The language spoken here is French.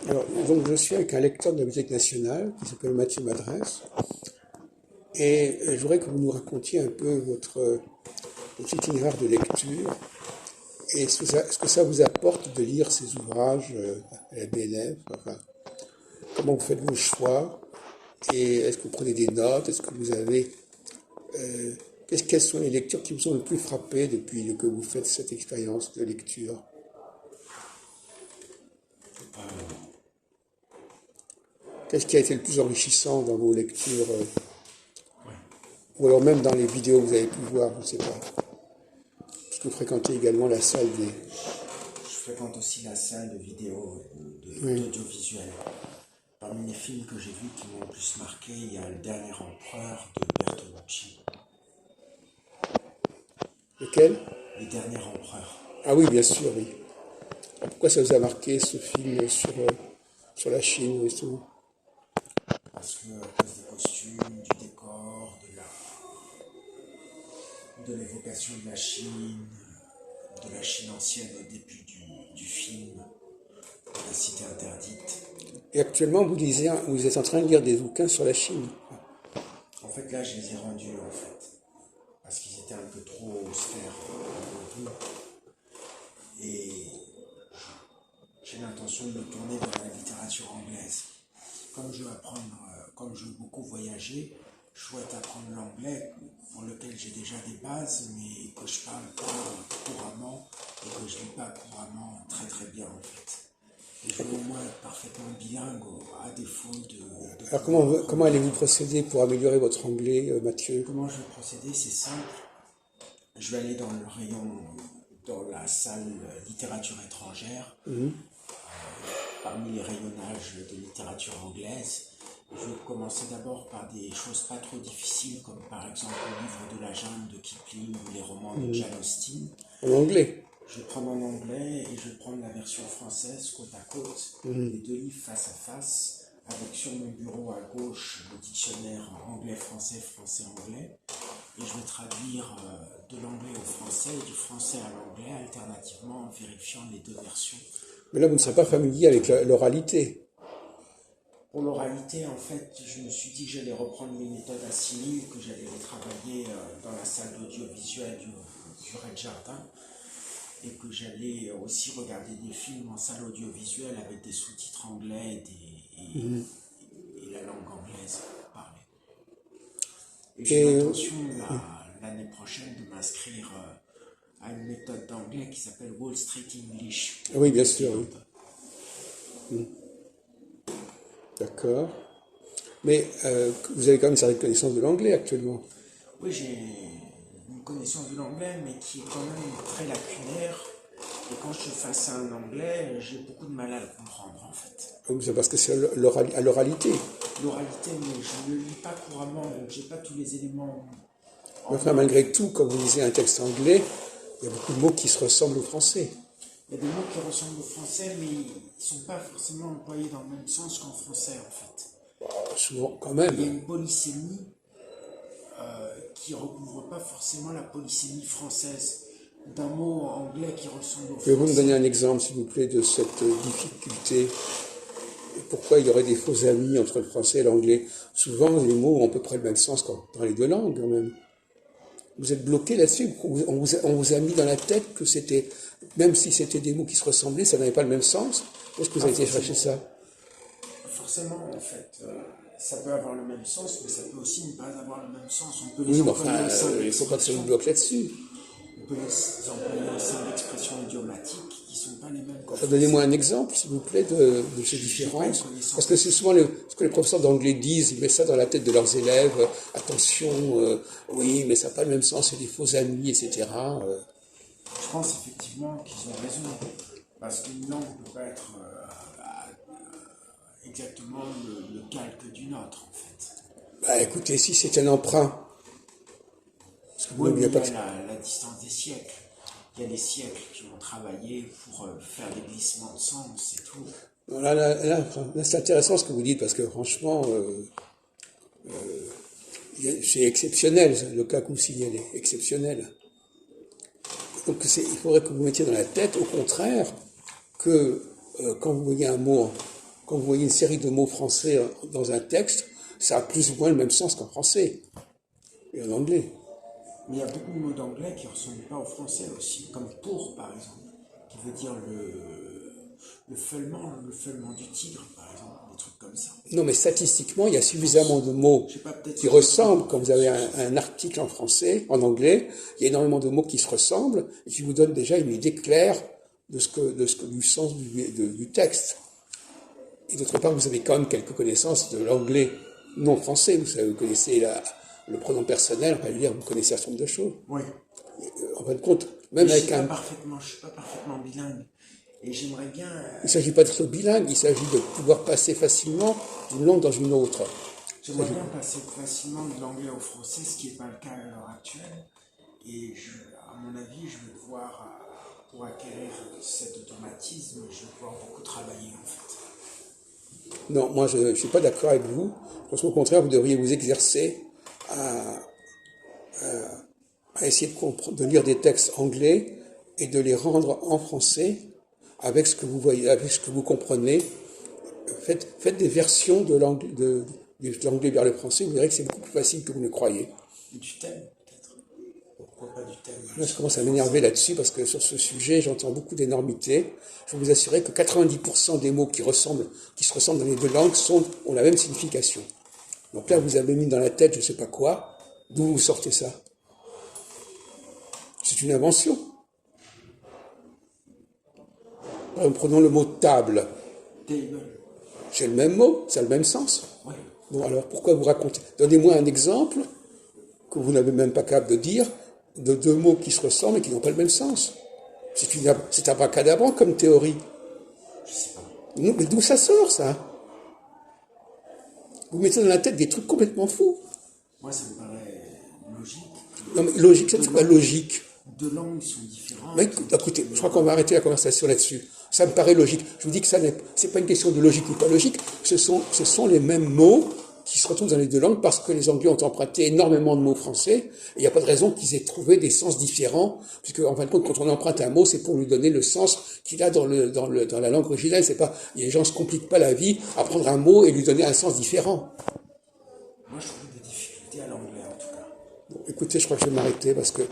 Alors, donc je suis avec un lecteur de la Bibliothèque nationale qui s'appelle Mathieu Madresse et je voudrais que vous nous racontiez un peu votre itinéraire de lecture et ce que ça vous apporte de lire ces ouvrages à la BNF, enfin, comment vous faites vos choix et est-ce que vous prenez des notes, est-ce que vous avez... quelles sont les lectures qui vous ont le plus frappé depuis que vous faites cette expérience de lecture? Qu'est-ce qui a été le plus enrichissant dans vos lectures ou alors même dans les vidéos que vous avez pu voir, je ne sais pas. Parce que vous fréquentez également la salle des... Je fréquente aussi la salle de vidéo, Oui. d'audiovisuel. Parmi les films que j'ai vus qui m'ont le plus marqué, il y a Le Dernier Empereur de Bertolucci. Lequel? Le Dernier Empereur. Ah oui, bien sûr, oui. Alors, pourquoi ça vous a marqué ce film sur la Chine et tout? Parce que à cause des costumes, du décor, de l'évocation de la Chine ancienne au début du film, de la cité interdite. Et actuellement, vous êtes en train de lire des bouquins sur la Chine. En fait, là, je les ai rendus, en fait, parce qu'ils étaient un peu trop austères pour nous. Et j'ai l'intention de me tourner vers la littérature anglaise. Comme je veux beaucoup voyager, je souhaite apprendre l'anglais pour lequel j'ai déjà des bases, mais que je parle pas couramment et que je lis pas couramment très très bien en fait. Et je veux au moins être parfaitement bilingue à défaut de Alors pouvoir comment apprendre allez-vous d'autres langues. procéder pour améliorer votre anglais, Mathieu? Comment je vais procéder? C'est simple. Je vais aller dans le rayon, dans la salle littérature étrangère, parmi les rayonnages de littérature anglaise. Je vais commencer d'abord par des choses pas trop difficiles, comme par exemple le livre de la jungle de Kipling ou les romans de Jane Austen. En anglais? Je vais prendre en anglais et je vais prendre la version française côte à côte, les deux livres face à face, avec sur mon bureau à gauche le dictionnaire anglais-français, français-anglais. Et je vais traduire de l'anglais au français et du français à l'anglais, alternativement en vérifiant les deux versions. Mais là, vous ne serez pas familier avec l'oralité. Pour l'oralité, en fait, je me suis dit que j'allais reprendre les méthodes assimiles, que j'allais les travailler dans la salle d'audiovisuel du Red Jardin, et que j'allais aussi regarder des films en salle audiovisuelle avec des sous-titres anglais et la langue anglaise parlée. Et j'ai l'intention l'année prochaine de m'inscrire à une méthode d'anglais qui s'appelle Wall Street English. Oui, bien sûr, oui. D'accord. Mais vous avez quand même une certaine connaissance de l'anglais actuellement. Oui, j'ai une connaissance de l'anglais, mais qui est quand même très lacunaire. Et quand je suis face à un anglais, j'ai beaucoup de mal à le comprendre, en fait. C'est parce que c'est à l'oralité. L'oralité, mais je ne le lis pas couramment, donc j'ai pas tous les éléments en Enfin, main. malgré tout, quand vous lisez un texte anglais, il y a beaucoup de mots qui se ressemblent au français. Il y a des mots qui ressemblent au français, mais ils ne sont pas forcément employés dans le même sens qu'en français, en fait. Souvent, quand Il y a même. une polysémie qui ne recouvre pas forcément la polysémie française d'un mot anglais qui ressemble au Pouvez-vous me donner français. un exemple, s'il vous plaît, de cette difficulté? Pourquoi il y aurait des faux amis entre le français et l'anglais? Souvent, les mots ont à peu près le même sens dans les deux langues, quand même. Vous êtes bloqué là-dessus. On vous a mis dans la tête que c'était, même si c'était des mots qui se ressemblaient, ça n'avait pas le même sens. Où est-ce que vous avez été chercher ça? Forcément, en fait, ça peut avoir le même sens, mais ça peut aussi ne pas avoir le même sens. On peut Oui, les mais employer enfin, au sein il ne faut pas que ça vous d'expressions. bloque là-dessus. On peut les employer au sein d'expressions idiomatiques qui ne sont pas les mêmes qu'en Donnez-moi français. un exemple, s'il vous plaît, de ces J'ai pas une différences. connaissance. Parce que c'est souvent ce que les professeurs d'anglais disent, ils mettent ça dans la tête de leurs élèves. Attention, oui, mais ça n'a pas le même sens, c'est des faux amis, etc. Je pense effectivement qu'ils ont raison, parce qu'une langue ne peut pas être exactement le calque d'une autre, en fait. Bah écoutez, si c'est un emprunt, parce que vous Oui, mais n'oubliez il y pas a que... la distance des siècles. Il y a des siècles qui ont travaillé pour faire des glissements de sens et tout. Bon, là, c'est intéressant ce que vous dites, parce que franchement, c'est exceptionnel, le cas que vous signalez, exceptionnel. Donc il faudrait que vous mettiez dans la tête, au contraire, que quand vous voyez un mot quand vous voyez une série de mots français dans un texte, ça a plus ou moins le même sens qu'en français et en anglais. Mais il y a beaucoup de mots d'anglais qui ne ressemblent pas au français aussi, comme pour, par exemple, qui veut dire le feulement du tigre, par exemple, des trucs comme ça. Non, mais statistiquement, il y a suffisamment de mots Je sais pas, peut-être qui que ressemblent. Quand vous avez un article en français, en anglais, il y a énormément de mots qui se ressemblent et qui vous donnent déjà une idée claire du sens du texte. Et d'autre part, vous avez quand même quelques connaissances de l'anglais non français. Vous connaissez le pronom personnel, on va dire, vous connaissez un certain nombre de choses. Oui. En fin de compte, même Mais avec je ne suis pas parfaitement bilingue. Et j'aimerais bien... il ne s'agit pas d'être bilingue, il s'agit de pouvoir passer facilement d'une langue dans une autre. J'aimerais bien passer facilement de l'anglais au français, ce qui n'est pas le cas à l'heure actuelle. Et à mon avis, je vais devoir, pour acquérir cet automatisme, je vais devoir beaucoup travailler en fait. Non, moi je ne suis pas d'accord avec vous. Je pense qu'au contraire, vous devriez vous exercer à essayer de lire des textes anglais et de les rendre en français avec ce que vous voyez, avec ce que vous comprenez. Faites des versions de l'anglais vers le français, vous verrez que c'est beaucoup plus facile que vous ne croyez. Du thème, peut-être. Pourquoi pas du thème? Là, je commence à m'énerver là-dessus parce que sur ce sujet, j'entends beaucoup d'énormités. Je peux vous assurer que 90% des mots qui se ressemblent dans les deux langues ont la même signification. Donc là, vous avez mis dans la tête je ne sais pas quoi. D'où vous sortez ça? C'est une invention. Prenons le mot table. Table. C'est le même mot, ça a le même sens. Oui. Bon, alors pourquoi vous racontez? Donnez-moi un exemple que vous n'avez même pas capable de dire, de deux mots qui se ressemblent et qui n'ont pas le même sens. C'est abracadabrant comme théorie. Je sais pas. Non, mais d'où ça sort, ça? Vous mettez dans la tête des trucs complètement fous. Moi, ça me paraît logique. Non, mais logique, c'est pas logique. Deux langues sont différentes. Mais écoutez, je crois qu'on va arrêter la conversation là-dessus. Ça me paraît logique. Je vous dis que c'est pas une question de logique ou pas logique. Ce sont les mêmes mots qui se retrouvent dans les deux langues parce que les Anglais ont emprunté énormément de mots français. Et il n'y a pas de raison qu'ils aient trouvé des sens différents, puisque en fin de compte, quand on emprunte un mot, c'est pour lui donner le sens qu'il a dans la langue originale. C'est pas, les gens se compliquent pas la vie à prendre un mot et lui donner un sens différent. Moi, je trouve des difficultés à l'anglais, en tout cas. Bon, écoutez, je crois que je vais m'arrêter parce que